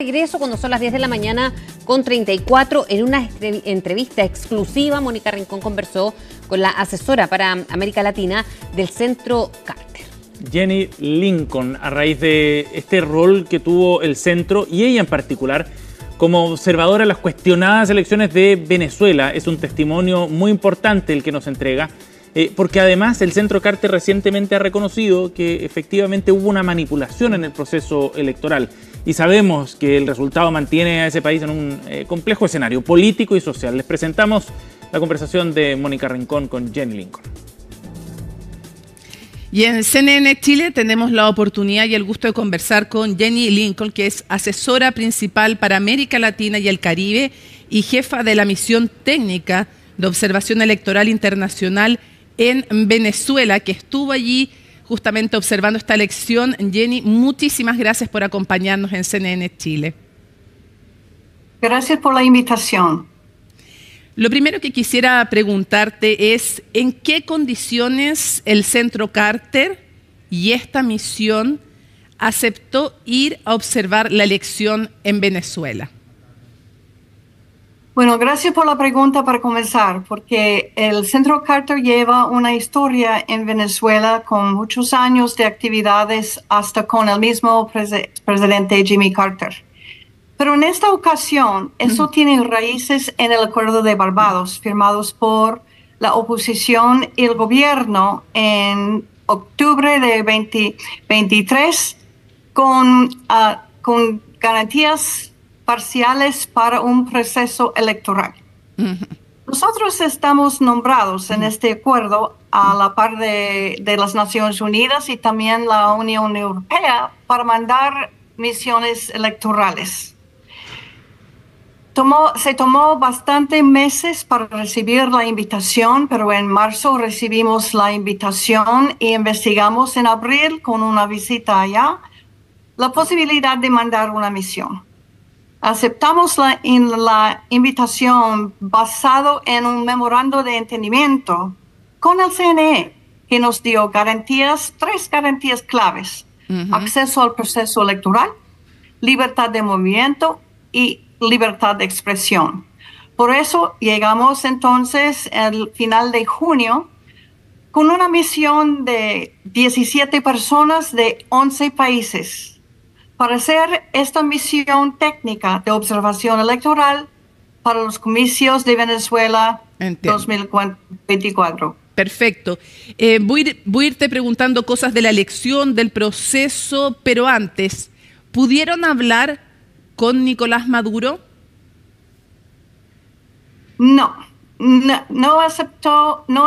Regreso cuando son las 10 de la mañana con 34. En una entrevista exclusiva, Mónica Rincón conversó con la asesora para América Latina del Centro Carter. Jenny Lincoln, a raíz de este rol que tuvo el centro y ella en particular como observadora de las cuestionadas elecciones de Venezuela, es un testimonio muy importante el que nos entrega, porque además el Centro Carter recientemente ha reconocido que efectivamente hubo una manipulación en el proceso electoral y sabemos que el resultado mantiene a ese país en un complejo escenario político y social. Les presentamos la conversación de Mónica Rincón con Jenny Lincoln. Y en CNN Chile tenemos la oportunidad y el gusto de conversar con Jenny Lincoln, que es asesora principal para América Latina y el Caribe y jefa de la misión técnica de observación electoral internacional en Venezuela, que estuvo allí justamente observando esta elección. Jenny, muchísimas gracias por acompañarnos en CNN Chile. Gracias por la invitación. Lo primero que quisiera preguntarte es, ¿en qué condiciones el Centro Carter y esta misión aceptó ir a observar la elección en Venezuela? Bueno, gracias por la pregunta para comenzar, porque el Centro Carter lleva una historia en Venezuela con muchos años de actividades hasta con el mismo presidente Jimmy Carter. Pero en esta ocasión, eso tiene raíces en el Acuerdo de Barbados, firmados por la oposición y el gobierno en octubre de 2023, con garantías parciales para un proceso electoral. Nosotros estamos nombrados en este acuerdo a la par de las Naciones Unidas y también la Unión Europea para mandar misiones electorales. Se tomó bastantes meses para recibir la invitación, pero en marzo recibimos la invitación y investigamos en abril con una visita allá la posibilidad de mandar una misión. Aceptamos la invitación basado en un memorando de entendimiento con el CNE que nos dio tres garantías claves: acceso al proceso electoral, libertad de movimiento y libertad de expresión. Por eso llegamos entonces al final de junio con una misión de 17 personas de 11 países para hacer esta misión técnica de observación electoral para los comicios de Venezuela. Entiendo. 2024. Perfecto. Voy a irte preguntando cosas de la elección, del proceso, pero antes, ¿pudieron hablar con Nicolás Maduro? No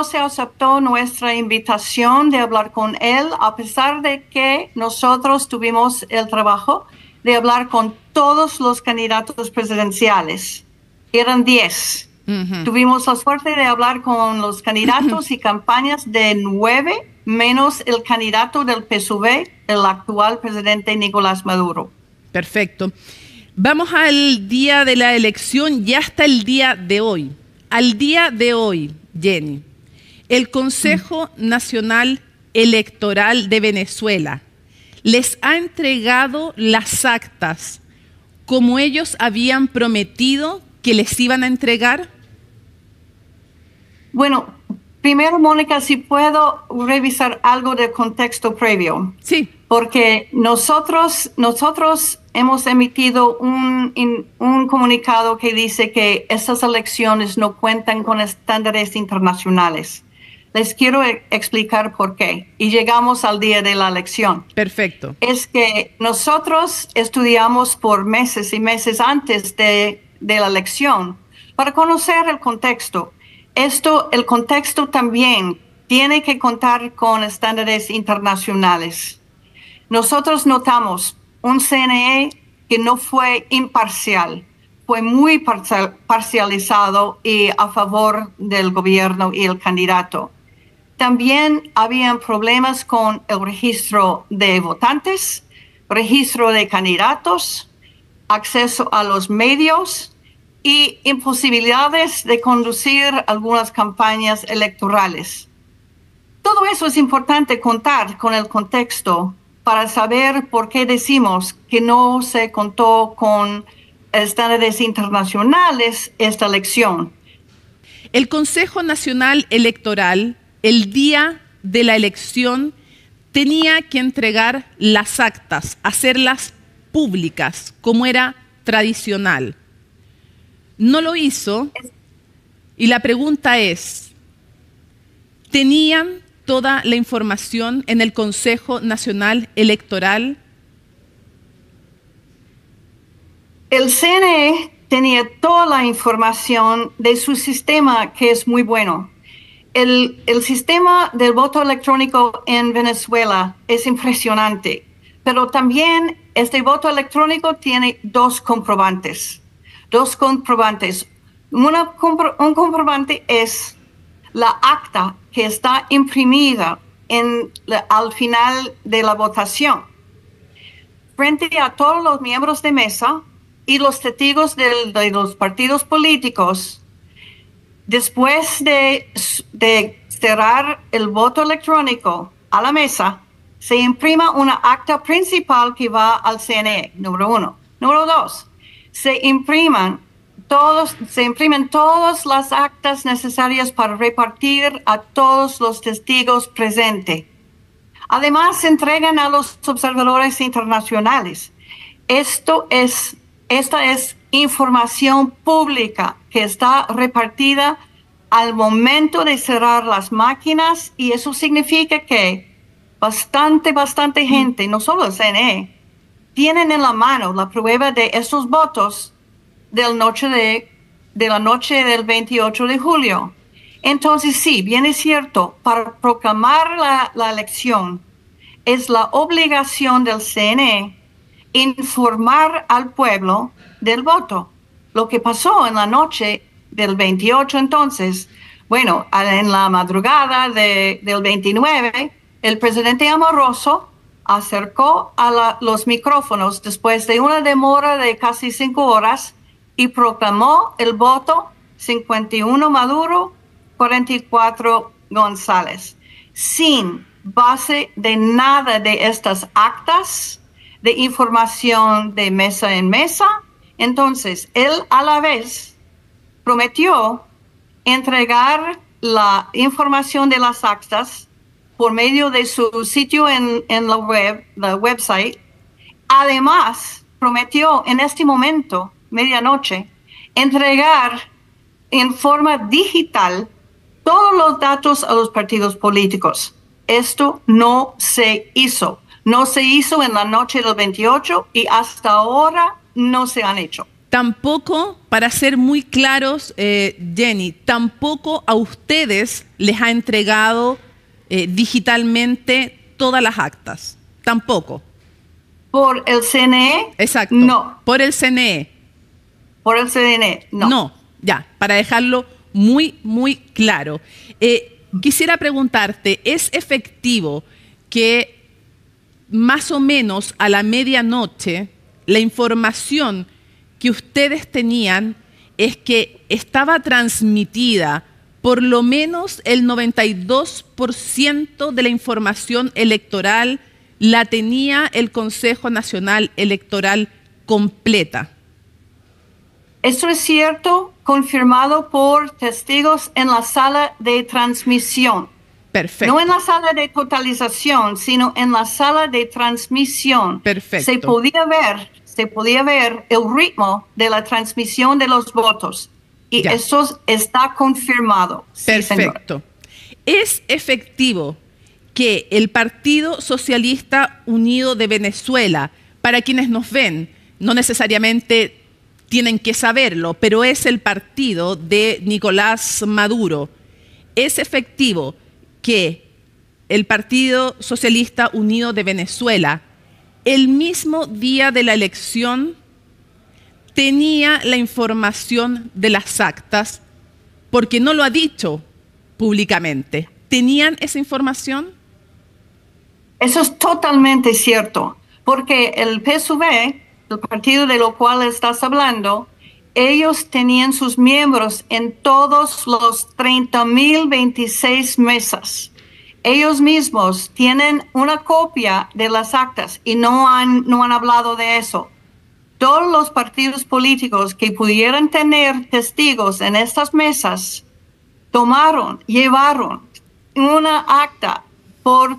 se aceptó nuestra invitación de hablar con él, a pesar de que nosotros tuvimos el trabajo de hablar con todos los candidatos presidenciales. Eran 10. Tuvimos la suerte de hablar con los candidatos y campañas de 9, menos el candidato del PSUV, el actual presidente Nicolás Maduro. Perfecto. Vamos al día de la elección y hasta el día de hoy. Al día de hoy, Jenny, el Consejo Nacional Electoral de Venezuela les ha entregado las actas como ellos habían prometido que les iban a entregar. Bueno, primero, Mónica, si puedo revisar algo del contexto previo. Sí. Porque nosotros hemos emitido un comunicado que dice que estas elecciones no cuentan con estándares internacionales. Les quiero explicar por qué. Y llegamos al día de la elección. Perfecto. Es que nosotros estudiamos por meses y meses antes de la elección para conocer el contexto. El contexto también tiene que contar con estándares internacionales. Nosotros notamos un CNE que no fue imparcial, fue muy parcializado y a favor del gobierno y el candidato. También habían problemas con el registro de votantes, registro de candidatos, acceso a los medios y imposibilidades de conducir algunas campañas electorales. Todo eso es importante contar con el contexto para saber por qué decimos que no se contó con estándares internacionales esta elección. El Consejo Nacional Electoral, el día de la elección, tenía que entregar las actas, hacerlas públicas, como era tradicional. No lo hizo, y la pregunta es, ¿tenían toda la información en el Consejo Nacional Electoral? El CNE tenía toda la información de su sistema, que es muy bueno. El sistema del voto electrónico en Venezuela es impresionante, pero también este voto electrónico tiene dos comprobantes. Un comprobante es la acta que está imprimida al final de la votación. Frente a todos los miembros de mesa y los testigos de los partidos políticos, después de cerrar el voto electrónico a la mesa, se imprima una acta principal que va al CNE, número 1. Número 2, se imprimen todas las actas necesarias para repartir a todos los testigos presentes. Además, se entregan a los observadores internacionales. Esta es información pública que está repartida al momento de cerrar las máquinas, y eso significa que bastante gente, no solo el CNE, tienen en la mano la prueba de estos votos de la noche del 28 de julio. Entonces, sí, bien es cierto, para proclamar la elección es la obligación del CNE informar al pueblo del voto. Lo que pasó en la noche del 28, entonces, bueno, en la madrugada del 29, el presidente Amoroso acercó a los micrófonos después de una demora de casi 5 horas y proclamó el voto 51 Maduro, 44 González, sin base de nada de estas actas de información de mesa en mesa. Entonces, él a la vez prometió entregar la información de las actas por medio de su sitio en la website. Además, prometió en este momento, medianoche, entregar en forma digital todos los datos a los partidos políticos. Esto no se hizo. No se hizo en la noche del 28 y hasta ahora no se han hecho. Tampoco, para ser muy claros, Jenny, tampoco a ustedes les ha entregado digitalmente todas las actas. Tampoco. ¿Por el CNE? Exacto. No. ¿Por el CNE? Por el CNE, no. No, ya, para dejarlo muy claro. Quisiera preguntarte, ¿es efectivo que más o menos a la medianoche la información que ustedes tenían es que estaba transmitida por lo menos el 92% de la información electoral la tenía el Consejo Nacional Electoral completa? Esto es cierto, confirmado por testigos en la sala de transmisión. Perfecto. No en la sala de totalización, sino en la sala de transmisión. Perfecto. Se podía ver el ritmo de la transmisión de los votos. Y ya. Eso está confirmado. Perfecto. Sí, ¿es efectivo que el Partido Socialista Unido de Venezuela, para quienes nos ven, no necesariamente tienen que saberlo, pero es el partido de Nicolás Maduro, es efectivo que el Partido Socialista Unido de Venezuela, el mismo día de la elección, tenía la información de las actas, porque no lo ha dicho públicamente? ¿Tenían esa información? Eso es totalmente cierto, porque el PSUV, el partido de lo cual estás hablando, ellos tenían sus miembros en todos los 30.026 mesas. ellos mismos tienen una copia de las actas y no han hablado de eso. Todos los partidos políticos que pudieran tener testigos en estas mesas llevaron una acta por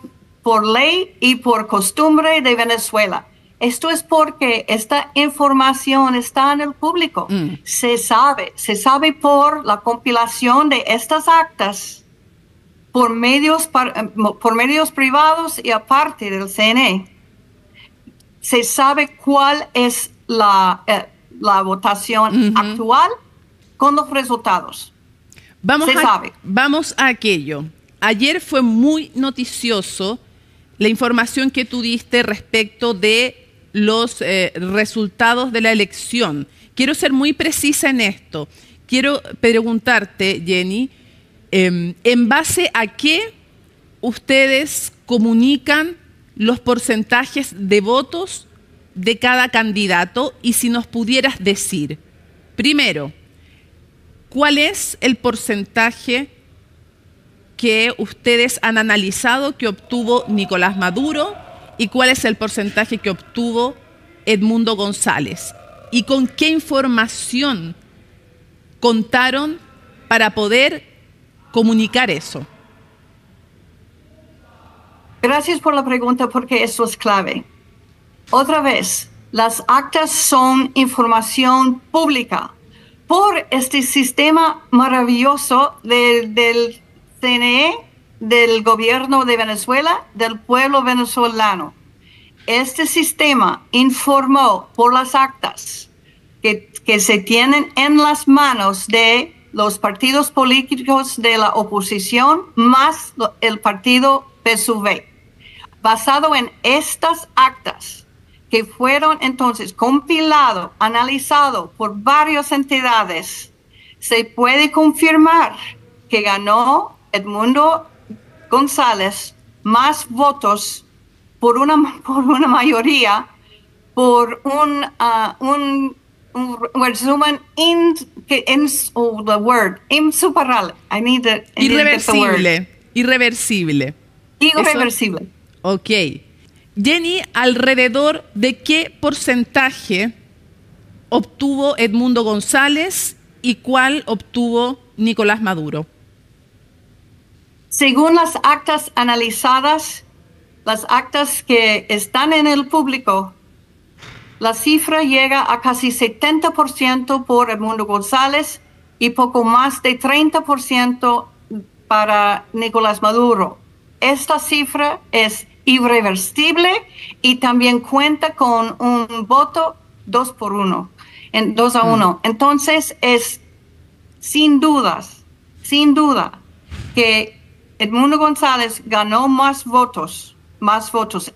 ley y por costumbre de Venezuela. Esto es porque esta información está en el público. Se sabe por la compilación de estas actas por medios privados y aparte del CNE. Se sabe cuál es la votación actual con los resultados. Vamos a aquello. Ayer fue muy noticioso la información que tú diste respecto de los resultados de la elección. Quiero ser muy precisa en esto. Quiero preguntarte, Jenny, ¿en base a qué ustedes comunican los porcentajes de votos de cada candidato? Y si nos pudieras decir, primero, ¿cuál es el porcentaje que ustedes han analizado que obtuvo Nicolás Maduro y cuál es el porcentaje que obtuvo Edmundo González? ¿Y con qué información contaron para poder comunicar eso? Gracias por la pregunta, porque eso es clave. Otra vez, las actas son información pública por este sistema maravilloso del CNE, del gobierno de Venezuela, del pueblo venezolano. Este sistema informó por las actas que se tienen en las manos de los partidos políticos de la oposición más el partido PSUV. Basado en estas actas que fueron entonces compilado, analizado por varias entidades, se puede confirmar que ganó Edmundo González más votos por una mayoría, por un resumen insuperable. Irreversible. Irreversible. Ok. Jenny, ¿alrededor de qué porcentaje obtuvo Edmundo González y cuál obtuvo Nicolás Maduro? Según las actas analizadas, las actas que están en el público, la cifra llega a casi 70% por Edmundo González y poco más de 30% para Nicolás Maduro. Esta cifra es irreversible y también cuenta con un voto 2-1. Entonces es sin duda que Edmundo González ganó más votos.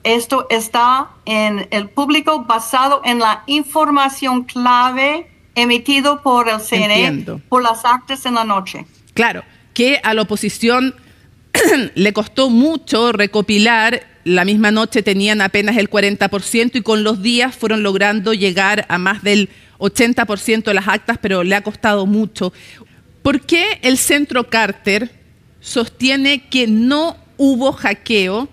Esto está en el público basado en la información clave emitido por el CNE. Entiendo. Por las actas en la noche. Claro, que a la oposición le costó mucho recopilar. La misma noche tenían apenas el 40% y con los días fueron logrando llegar a más del 80% de las actas, pero le ha costado mucho. ¿Por qué el Centro Carter sostiene que no hubo hackeo,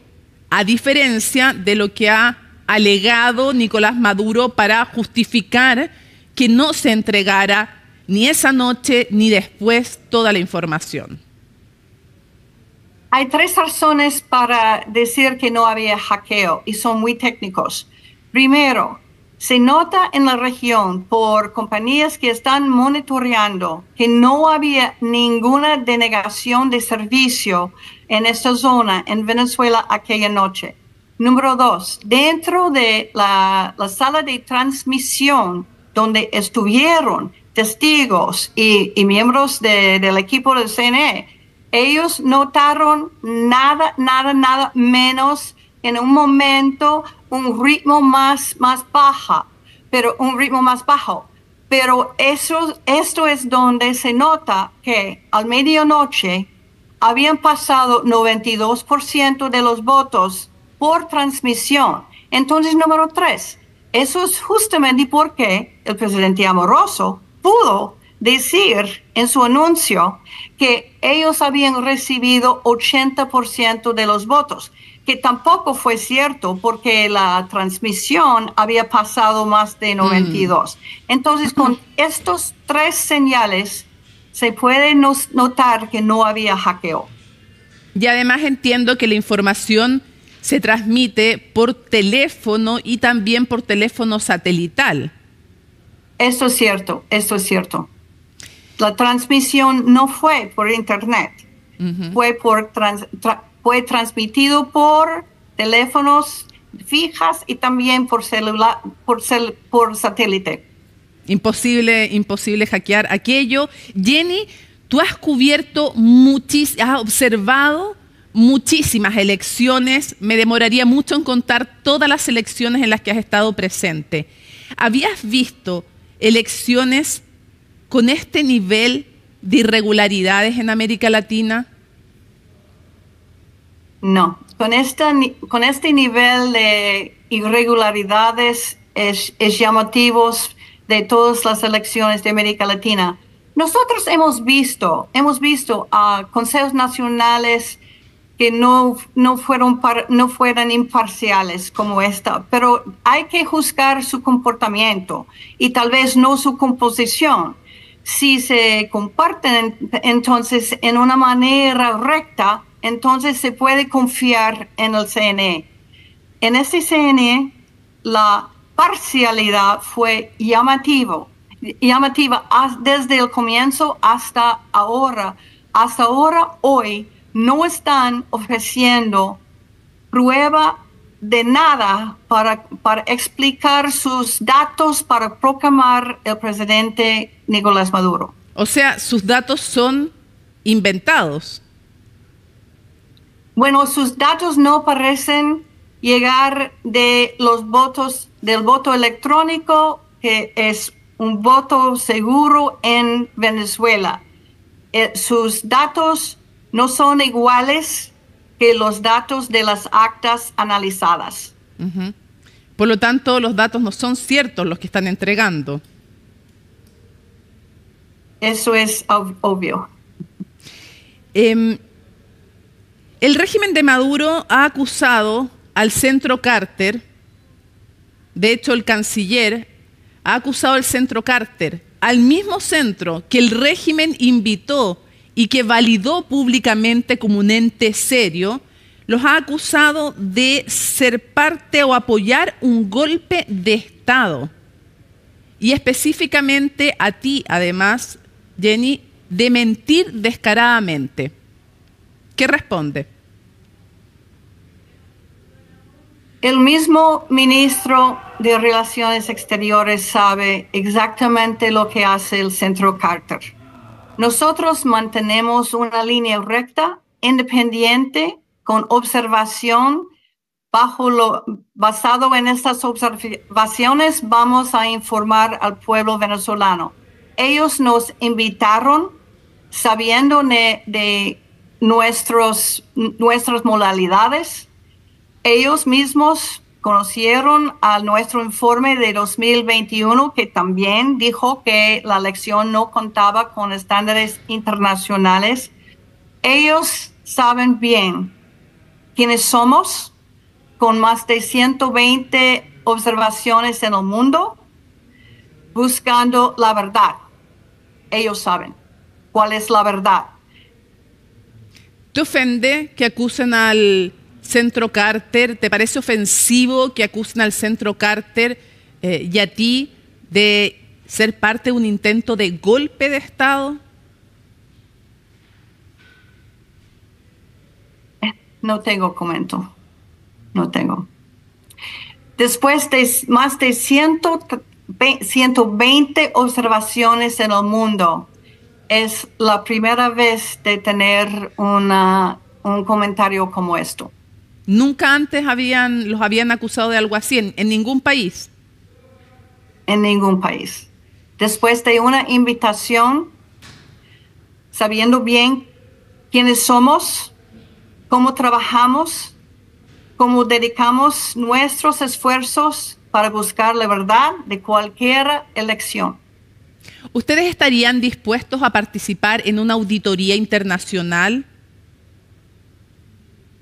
a diferencia de lo que ha alegado Nicolás Maduro para justificar que no se entregara ni esa noche ni después toda la información? Hay 3 razones para decir que no había hackeo y son muy técnicos. Primero, se nota en la región por compañías que están monitoreando que no había ninguna denegación de servicio en esta zona en Venezuela aquella noche. Número 2, dentro de la sala de transmisión donde estuvieron testigos y miembros del equipo del CNE, ellos notaron nada menos en un momento un ritmo más bajo. Pero esto es donde se nota que al medianoche habían pasado 92% de los votos por transmisión. Entonces, número 3, eso es justamente porque el presidente Amoroso pudo decir en su anuncio que ellos habían recibido 80% de los votos, que tampoco fue cierto porque la transmisión había pasado más de 92. Entonces, con estos 3 señales se puede notar que no había hackeo. Y además entiendo que la información se transmite por teléfono y también por teléfono satelital. Esto es cierto, esto es cierto. La transmisión no fue por internet, fue transmitido por teléfonos fijas y también por celular, por satélite. Imposible hackear aquello. Jenny, tú has cubierto has observado muchísimas elecciones. Me demoraría mucho en contar todas las elecciones en las que has estado presente. ¿Habías visto elecciones con este nivel de irregularidades en América Latina? No, con este nivel de irregularidades es llamativos de todas las elecciones de América Latina. Nosotros hemos visto a consejos nacionales que no fueran imparciales como esta, pero hay que juzgar su comportamiento y tal vez no su composición. Si se comparten entonces en una manera recta, entonces se puede confiar en el CNE. En este CNE, la parcialidad fue llamativa desde el comienzo hasta ahora. Hasta ahora, hoy, no están ofreciendo prueba de nada para explicar sus datos para proclamar el presidente Nicolás Maduro. O sea, sus datos son inventados. Bueno, sus datos no parecen llegar de los votos, del voto electrónico, que es un voto seguro en Venezuela. Sus datos no son iguales que los datos de las actas analizadas. Por lo tanto, los datos no son ciertos los que están entregando. Eso es obvio. El régimen de Maduro ha acusado al Centro Carter, de hecho el canciller ha acusado al Centro Carter, al mismo centro que el régimen invitó y que validó públicamente como un ente serio, los ha acusado de ser parte o apoyar un golpe de Estado. Y específicamente a ti, además, Jenny, de mentir descaradamente. ¿Qué responde? El mismo ministro de Relaciones Exteriores sabe exactamente lo que hace el Centro Carter. Nosotros mantenemos una línea recta, independiente, con observación. Basado en estas observaciones, vamos a informar al pueblo venezolano. Ellos nos invitaron, sabiendo de nuestras modalidades. Ellos mismos conocieron a nuestro informe de 2021, que también dijo que la elección no contaba con estándares internacionales. Ellos saben bien quiénes somos, con más de 120 observaciones en el mundo, buscando la verdad. Ellos saben cuál es la verdad. ¿Te ofende que acusen al Centro Carter? ¿Te parece ofensivo que acusen al Centro Carter y a ti de ser parte de un intento de golpe de Estado? No tengo comentario. No tengo. Después de más de 120 observaciones en el mundo, es la primera vez de tener un comentario como esto. ¿Nunca antes los habían acusado de algo así en ningún país? En ningún país. Después de una invitación, sabiendo bien quiénes somos, cómo trabajamos, cómo dedicamos nuestros esfuerzos para buscar la verdad de cualquier elección. ¿Ustedes estarían dispuestos a participar en una auditoría internacional?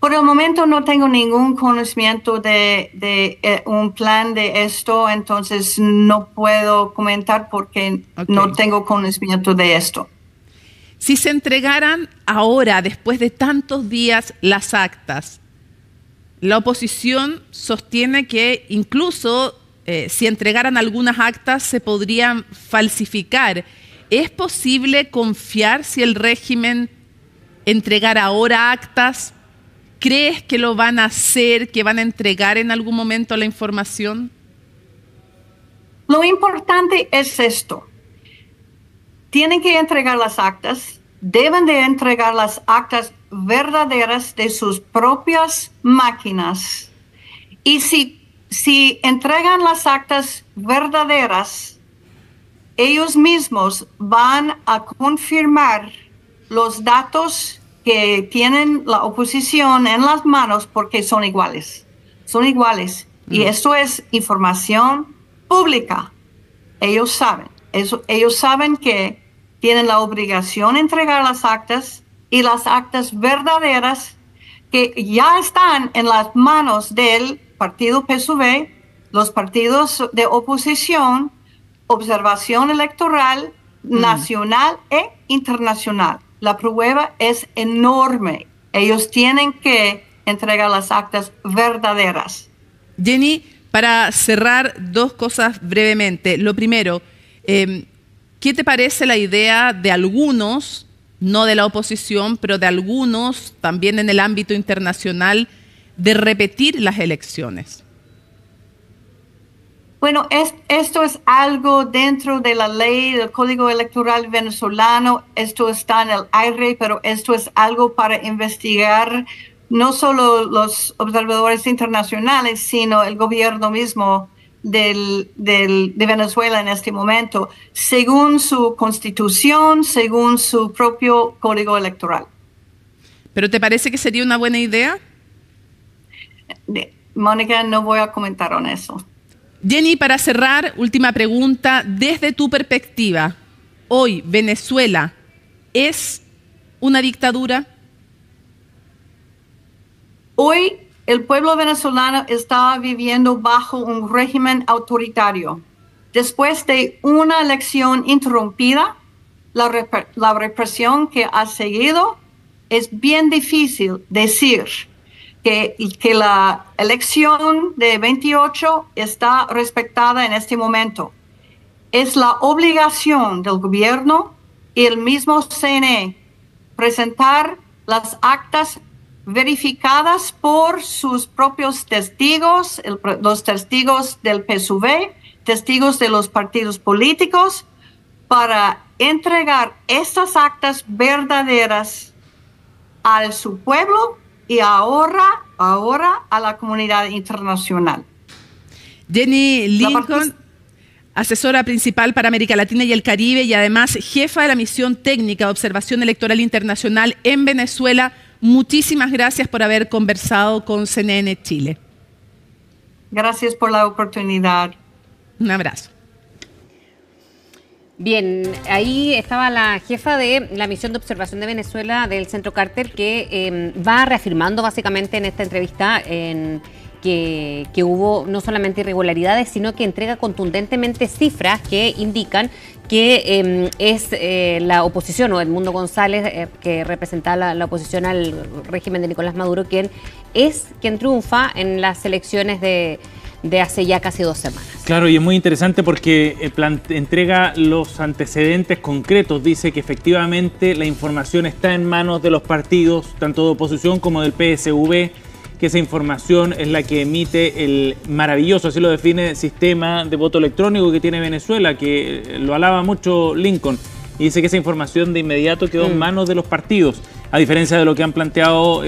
Por el momento no tengo ningún conocimiento de un plan de esto, entonces no puedo comentar porque no tengo conocimiento de esto. Si se entregaran ahora, después de tantos días, las actas, la oposición sostiene que incluso si entregaran algunas actas se podrían falsificar. ¿Es posible confiar si el régimen entregara ahora actas? ¿Crees que lo van a hacer, que van a entregar en algún momento la información? Lo importante es esto. Tienen que entregar las actas, deben de entregar las actas verdaderas de sus propias máquinas. Y si entregan las actas verdaderas, ellos mismos van a confirmar los datos que tienen la oposición en las manos porque son iguales. Son iguales. Y esto es información pública. Ellos saben. Ellos saben que tienen la obligación de entregar las actas y las actas verdaderas que ya están en las manos del partido PSUV, los partidos de oposición, observación electoral nacional e internacional. La prueba es enorme. Ellos tienen que entregar las actas verdaderas. Jenny, para cerrar, dos cosas brevemente. Lo primero, ¿qué te parece la idea de algunos, no de la oposición, pero de algunos también en el ámbito internacional, de repetir las elecciones? Bueno, esto es algo dentro de la ley del Código Electoral venezolano. Esto está en el aire, pero esto es algo para investigar no solo los observadores internacionales, sino el gobierno mismo de Venezuela en este momento, según su constitución, según su propio Código Electoral. ¿Pero te parece que sería una buena idea? Mónica, no voy a comentar en eso. Jenny, para cerrar, última pregunta. Desde tu perspectiva, hoy Venezuela es una dictadura. Hoy el pueblo venezolano está viviendo bajo un régimen autoritario. Después de una elección interrumpida, la represión que ha seguido, es bien difícil decir que la elección de 28 está respetada en este momento. Es la obligación del gobierno y el mismo CNE presentar las actas verificadas por sus propios testigos, los testigos del PSUV, testigos de los partidos políticos, para entregar estas actas verdaderas a su pueblo y ahora a la comunidad internacional. Jenny Lincoln, asesora principal para América Latina y el Caribe y además jefa de la misión técnica de observación electoral internacional en Venezuela. Muchísimas gracias por haber conversado con CNN Chile. Gracias por la oportunidad. Un abrazo. Bien, ahí estaba la jefa de la misión de observación de Venezuela del Centro Carter, que va reafirmando básicamente en esta entrevista que hubo no solamente irregularidades, sino que entrega contundentemente cifras que indican que es la oposición, o Edmundo González, que representaba la oposición al régimen de Nicolás Maduro, quien triunfa en las elecciones de hace ya casi 2 semanas. Claro, y es muy interesante porque entrega los antecedentes concretos. Dice que efectivamente la información está en manos de los partidos, tanto de oposición como del PSV, que esa información es la que emite el maravilloso, así lo define, sistema de voto electrónico que tiene Venezuela, que lo alaba mucho Lincoln, y dice que esa información de inmediato quedó en manos de los partidos, a diferencia de lo que han planteado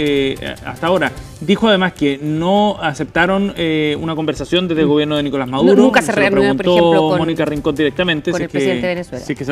hasta ahora. Dijo además que no aceptaron una conversación desde el gobierno de Nicolás Maduro. Nunca se reunió, por ejemplo, con Mónica Rincón directamente, con el presidente de Venezuela. Sí, que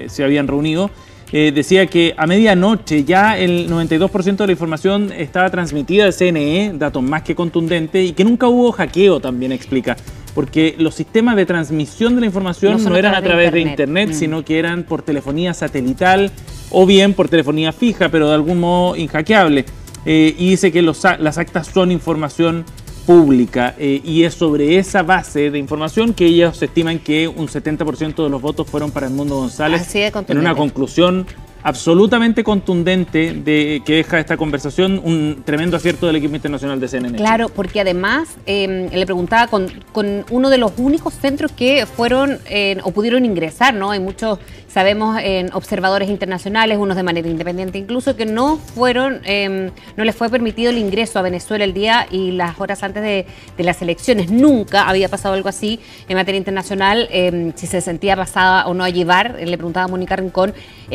se habían reunido. Decía que a medianoche ya el 92% de la información estaba transmitida de CNE, datos más que contundentes, y que nunca hubo hackeo, también explica. porque los sistemas de transmisión de la información no eran a través de Internet, sino que eran por telefonía satelital o bien por telefonía fija, pero de algún modo inhackeable. Y dice que las actas son información pública y es sobre esa base de información que ellos estiman que un 70% de los votos fueron para Edmundo González, en una conclusión absolutamente contundente que deja esta conversación un tremendo acierto del equipo internacional de CNN. Claro, porque además le preguntaba con uno de los únicos centros que fueron o pudieron ingresar, ¿no? Hay muchos, sabemos, observadores internacionales, unos de manera independiente incluso, que no fueron, no les fue permitido el ingreso a Venezuela el día y las horas antes de las elecciones. Nunca había pasado algo así en materia internacional, si se sentía pasada o no a llevar, le preguntaba a Mónica Rincón,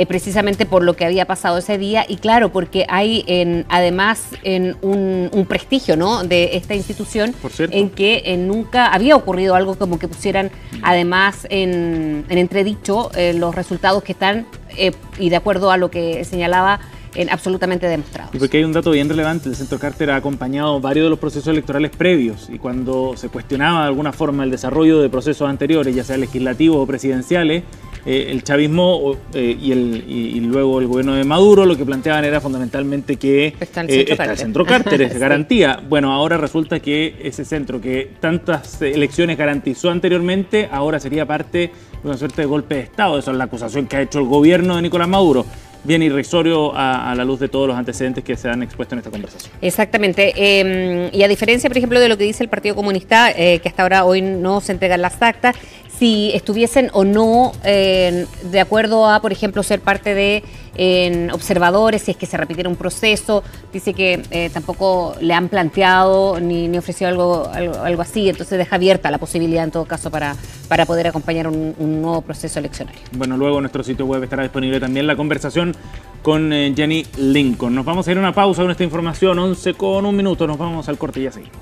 precisamente por lo que había pasado ese día, y claro, porque hay además un prestigio, ¿no?, de esta institución, en que nunca había ocurrido algo como que pusieran además en entredicho los resultados que están, y de acuerdo a lo que señalaba, absolutamente demostrados. Y porque hay un dato bien relevante, el Centro Carter ha acompañado varios de los procesos electorales previos, y cuando se cuestionaba de alguna forma el desarrollo de procesos anteriores, ya sea legislativos o presidenciales, el chavismo y luego el gobierno de Maduro lo que planteaban era fundamentalmente que está el Centro Carter, es garantía. Bueno, ahora resulta que ese centro que tantas elecciones garantizó anteriormente, ahora sería parte de una suerte de golpe de Estado. Esa es la acusación que ha hecho el gobierno de Nicolás Maduro. Bien irrisorio a la luz de todos los antecedentes que se han expuesto en esta conversación. Exactamente. Y a diferencia, por ejemplo, de lo que dice el Partido Comunista, que hasta ahora hoy no se entregan las actas, si estuviesen o no de acuerdo a, por ejemplo, ser parte de observadores, si es que se repitiera un proceso, dice que tampoco le han planteado ni ofrecido algo así, entonces deja abierta la posibilidad en todo caso para poder acompañar un nuevo proceso eleccionario. Bueno, luego en nuestro sitio web estará disponible también la conversación con Jenny Lincoln. Nos vamos a ir a una pausa con esta información, 11:01, nos vamos al corte y ya seguimos.